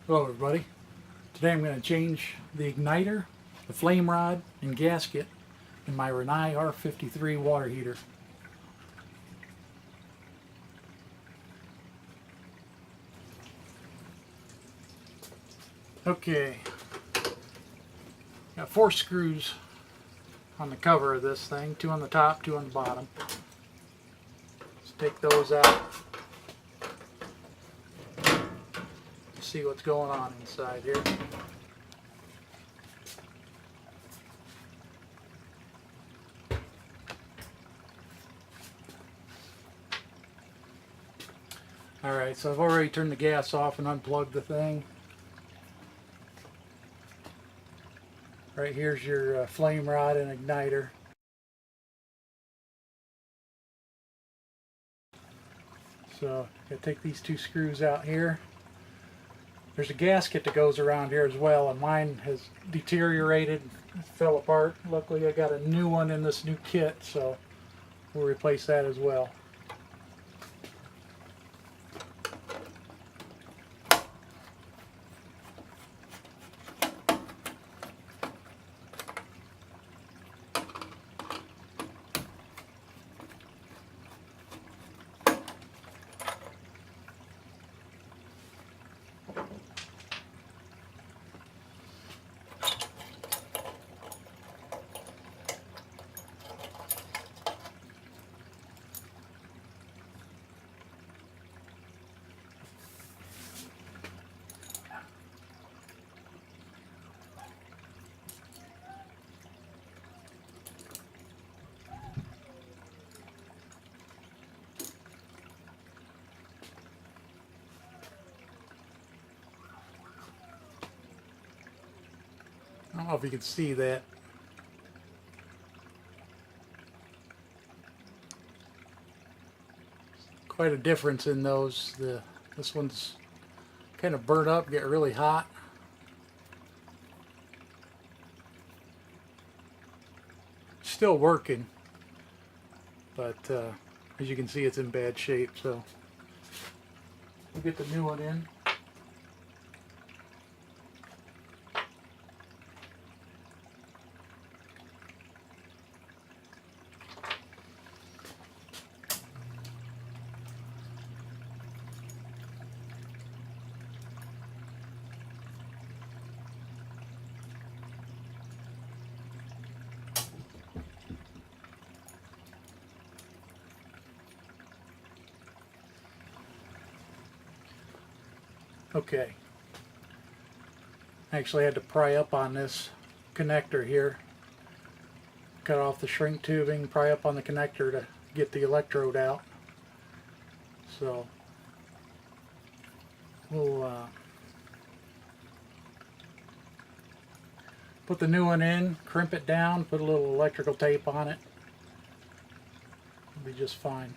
Hello everybody. Today I'm going to change the igniter, the flame rod, and gasket in my Rinnai R53 water heater. Okay, got 4 screws on the cover of this thing, 2 on the top, 2 on the bottom. Let's take those out. See what's going on inside here. Alright, so I've already turned the gas off and unplugged the thing. Right here's your flame rod and igniter. So I take these 2 screws out here. There's a gasket that goes around here as well, and mine has deteriorated, fell apart. Luckily I got a new one in this new kit, so we'll replace that as well. I don't know if you can see that. Quite a difference in those. This one's kind of burnt up, get really hot. Still working, but as you can see, it's in bad shape. So we'll get the new one in. Okay, I actually had to pry up on this connector here, cut off the shrink tubing, pry up on the connector to get the electrode out. So we'll put the new one in, crimp it down, put a little electrical tape on it. It'll be just fine.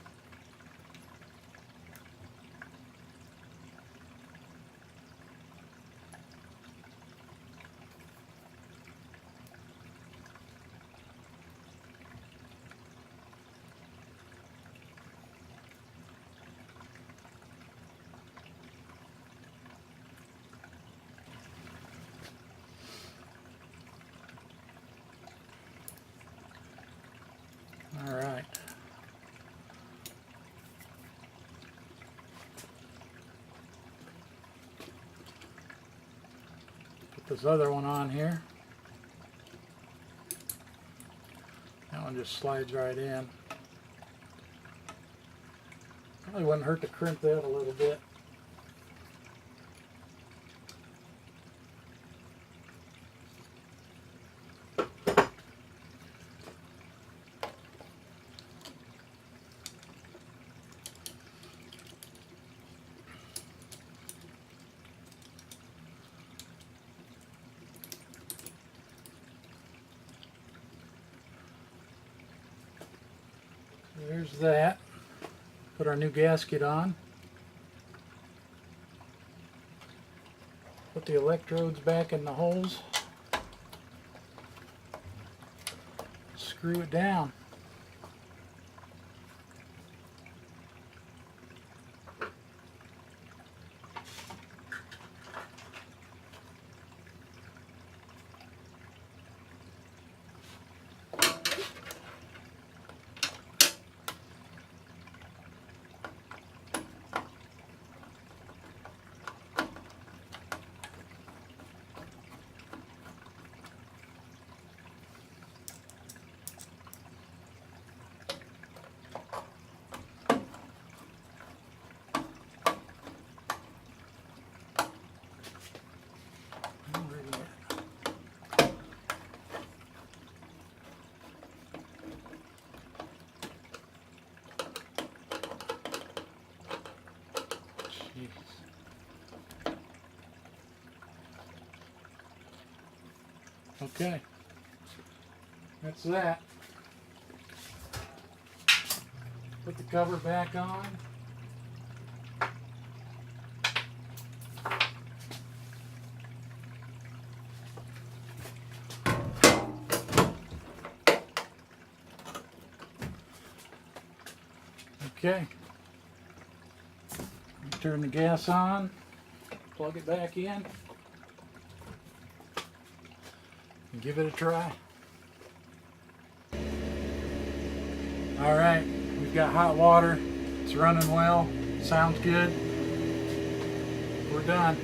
All right. Put this other one on here. That one just slides right in. Probably wouldn't hurt to crimp that a little bit. There's that. Put our new gasket on. Put the electrodes back in the holes. Screw it down. Okay, that's that. Put the cover back on. Okay, turn the gas on, plug it back in, and give it a try. Alright, we've got hot water, it's running well, sounds good, we're done.